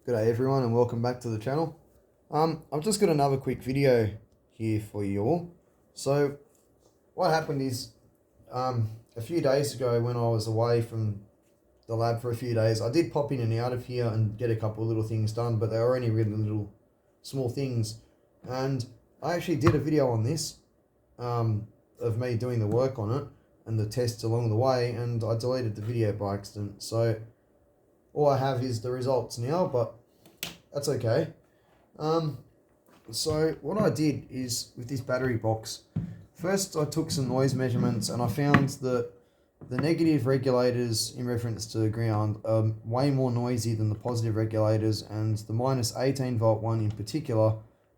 G'day everyone and welcome back to the channel. I've just got another quick video here for you all. So what happened is a few days ago when I was away from the lab for a few days, I did pop in and out of here and get a couple of little things done, but they were only really little small things. And I actually did a video on this of me doing the work on it and the tests along the way, and I deleted the video by accident. So all I have is the results now, but that's okay. So what I did is with this battery box, first I took some noise measurements and I found that the negative regulators in reference to the ground are way more noisy than the positive regulators, and the minus 18 volt one in particular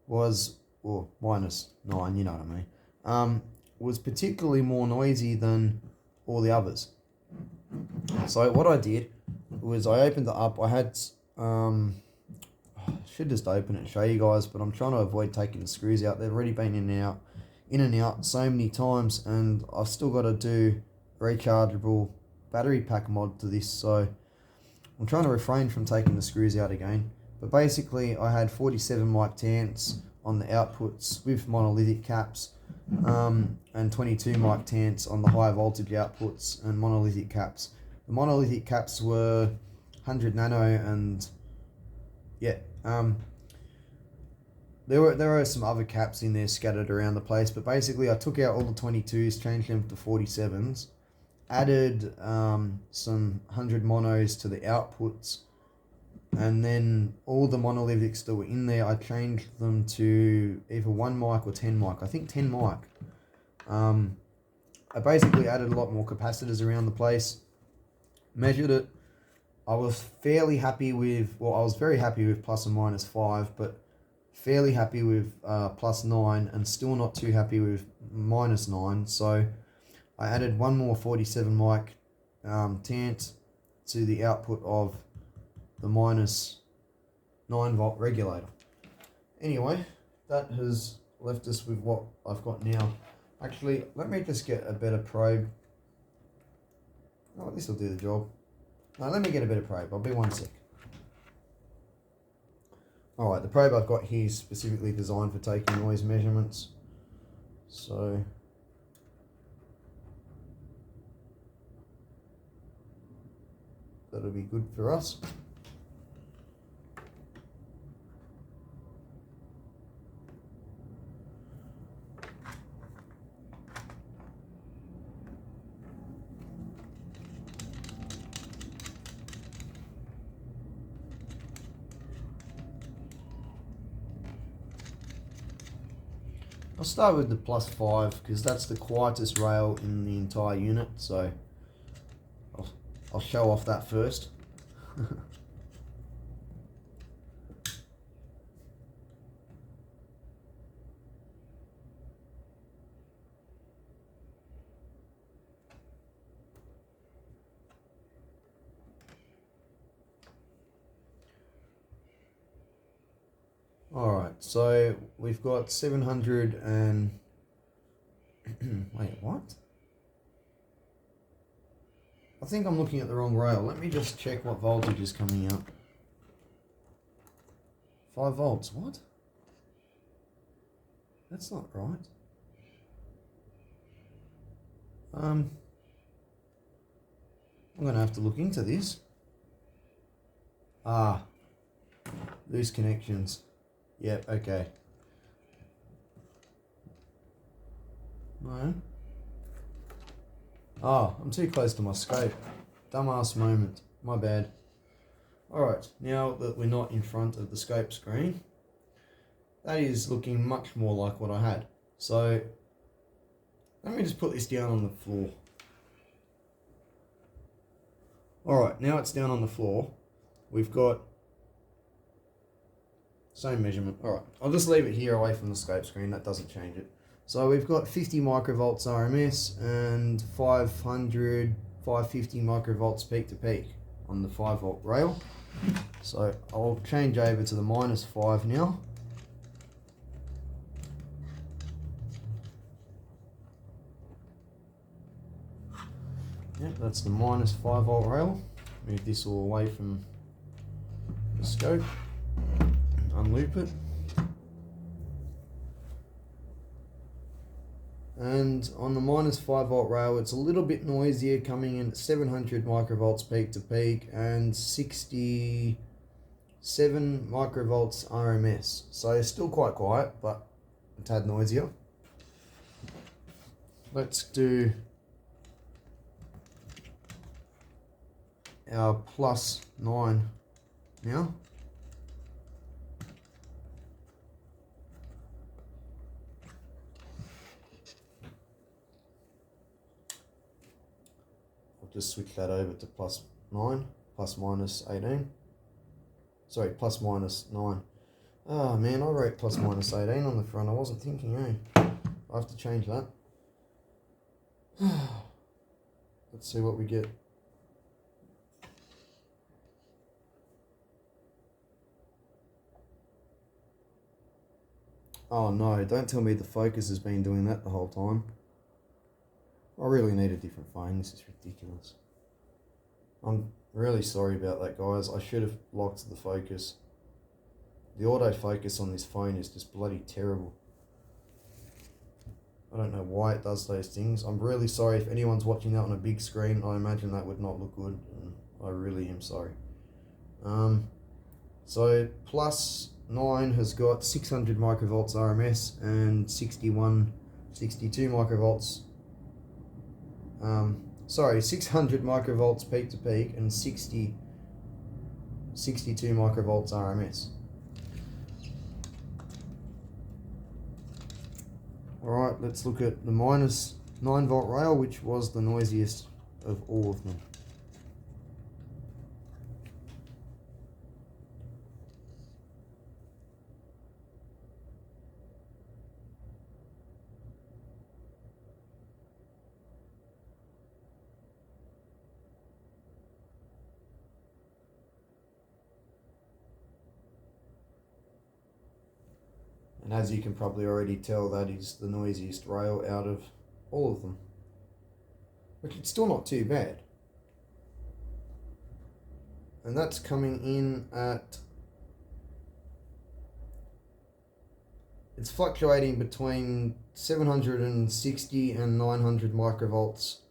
was, or minus 9, you know what I mean, was particularly more noisy than all the others. So what I did was I opened it up. I had should just open it and show you guys, but I'm trying to avoid taking the screws out. They've already been in and out so many times, and I've still got to do a rechargeable battery pack mod to this, so I'm trying to refrain from taking the screws out again. But basically I had 47 mic tants on the outputs with monolithic caps, and 22 mic tants on the high voltage outputs and monolithic caps. The monolithic caps were 100 nano, and yeah, there were some other caps in there scattered around the place, but basically I took out all the 22s, changed them to 47s, added some 100 monos to the outputs, and then all the monolithics that were in there, I changed them to either 1 mic or 10 mic. I think 10 mic. I basically added a lot more capacitors around the place, measured it. I was fairly happy with, well, I was very happy with plus and minus 5, but fairly happy with plus 9, and still not too happy with minus 9. So I added one more 47 mic tant to the output of the minus 9 volt regulator. Anyway, that has left us with what I've got now. Actually, let me just get a better probe. Oh, this will do the job. Now let me get a better probe. I'll be 1 sec. Alright, the probe I've got here is specifically designed for taking noise measurements. So that'll be good for us. I'll start with the plus 5 because that's the quietest rail in the entire unit, so I'll show off that first. Alright, so we've got 700 and... wait, what? I think I'm looking at the wrong rail. Let me just check what voltage is coming out. 5 volts, what? That's not right. I'm going to have to look into this. Ah, loose connections. Yep, okay. No. Oh, I'm too close to my scope. Dumbass moment. My bad. Alright, now that we're not in front of the scope screen, that is looking much more like what I had. So, let me just put this down on the floor. Alright, now it's down on the floor. We've got same measurement. Alright, I'll just leave it here away from the scope screen, that doesn't change it. So we've got 50 microvolts RMS and 550 microvolts peak to peak on the 5 volt rail. So I'll change over to the minus 5 now. Yep, that's the minus 5 volt rail. Move this all away from the scope, unloop it. And on the -5 volt rail, it's a little bit noisier, coming in at 700 microvolts peak to peak and 67 microvolts RMS. So it's still quite quiet, but a tad noisier. Let's do our +9 now. Just switch that over to +9, ±18. Sorry, ±9. Oh man, I wrote ±18 on the front. I wasn't thinking, I have to change that. Let's see what we get. Oh no, don't tell me the focus has been doing that the whole time. I really need a different phone. This is ridiculous. I'm really sorry about that, guys. I should have locked the focus. The autofocus on this phone is just bloody terrible. I don't know why it does those things. I'm really sorry if anyone's watching that on a big screen. I imagine that would not look good, and I really am sorry. So +9 has got 600 microvolts RMS and 62 microvolts. 600 microvolts peak to peak and 62 microvolts RMS. Alright, let's look at the -9 volt rail, which was the noisiest of all of them. And as you can probably already tell, that is the noisiest rail out of all of them. Which it's still not too bad. And that's coming in at... It's fluctuating between 760 and 900 microvolts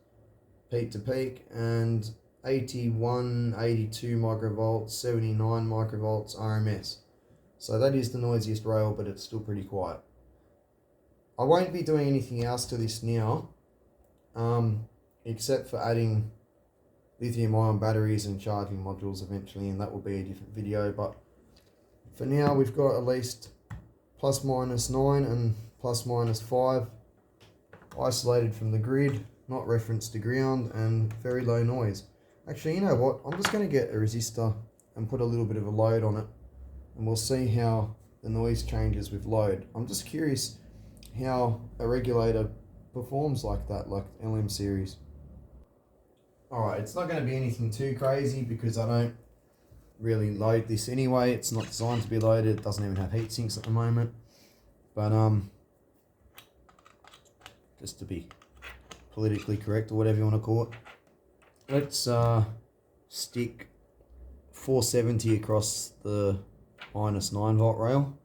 peak to peak, and 81, 82 microvolts, 79 microvolts RMS. So that is the noisiest rail, but it's still pretty quiet. I won't be doing anything else to this now, except for adding lithium-ion batteries and charging modules eventually, and that will be a different video. But for now, we've got at least +/9 and +/5 isolated from the grid, not referenced to ground, and very low noise. Actually, you know what? I'm just going to get a resistor and put a little bit of a load on it, and we'll see how the noise changes with load. I'm just curious how a regulator performs like that, like LM series. Alright, it's not going to be anything too crazy because I don't really load this anyway. It's not designed to be loaded. It doesn't even have heat sinks at the moment. But just to be politically correct, or whatever you want to call it, let's stick 470 across the -9 volt rail.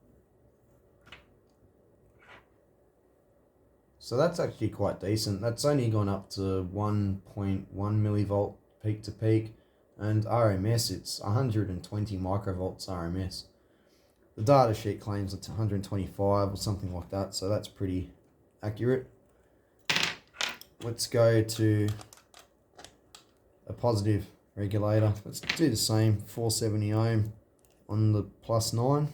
So that's actually quite decent. That's only gone up to 1.1 millivolt peak to peak, and RMS it's 120 microvolts RMS. The data sheet claims it's 125 or something like that, so that's pretty accurate. Let's go to a positive regulator. Let's do the same, 470 ohm on the +9.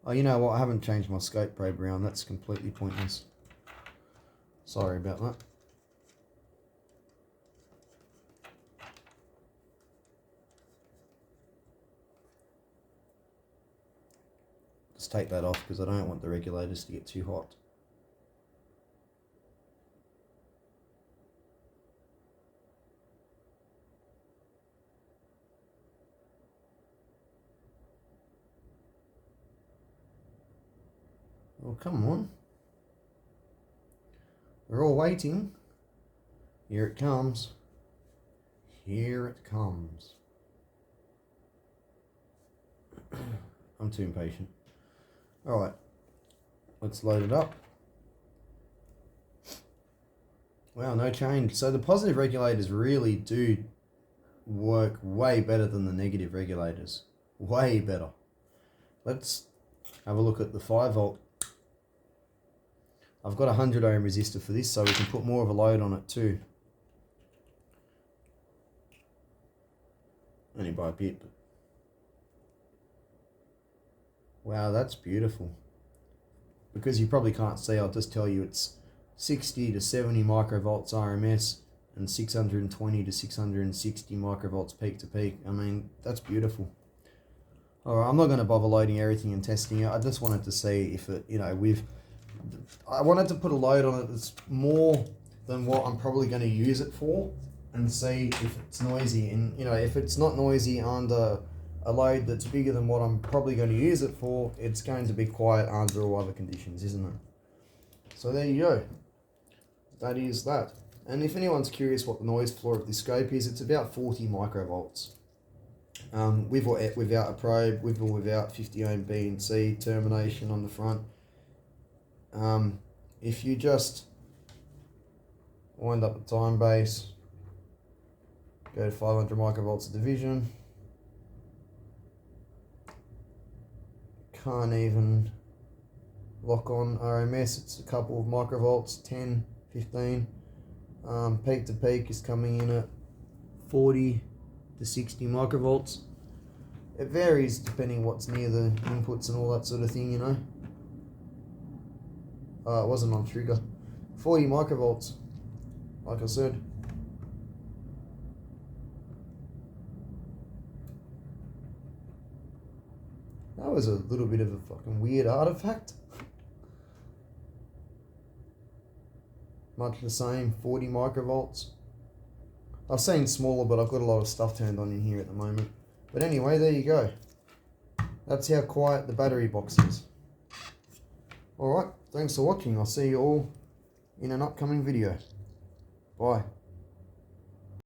Oh, you know what? I haven't changed my scope probe around. That's completely pointless. Sorry about that. Just take that off because I don't want the regulators to get too hot. Oh, come on. We're all waiting. Here it comes. Here it comes. too impatient. Alright, let's load it up. Wow, no change. So the positive regulators really do work way better than the negative regulators. Way better. Let's have a look at the 5 volt. I've got a 100 ohm resistor for this, so we can put more of a load on it too. Only by a bit. But wow, that's beautiful. Because you probably can't see, I'll just tell you it's 60 to 70 microvolts RMS and 620 to 660 microvolts peak to peak. I mean, that's beautiful. Alright, I'm not going to bother loading everything and testing it. I just wanted to see if it, I wanted to put a load on it that's more than what I'm probably going to use it for and see if it's noisy. And, if it's not noisy under a load that's bigger than what I'm probably going to use it for, it's going to be quiet under all other conditions, isn't it? So there you go. That is that. And if anyone's curious what the noise floor of this scope is, it's about 40 microvolts. With or without a probe, with or without 50 ohm B and C termination on the front. If you just wind up the time base, go to 500 microvolts of division, can't even lock on RMS, it's a couple of microvolts, 10, 15. Peak to peak is coming in at 40 to 60 microvolts. It varies depending what's near the inputs and all that sort of thing, it wasn't on trigger. 40 microvolts, like I said. That was a little bit of a fucking weird artifact. Much the same, 40 microvolts. I've seen smaller, but I've got a lot of stuff turned on in here at the moment. But anyway, there you go. That's how quiet the battery box is. Alright, thanks for watching. I'll see you all in an upcoming video. Bye.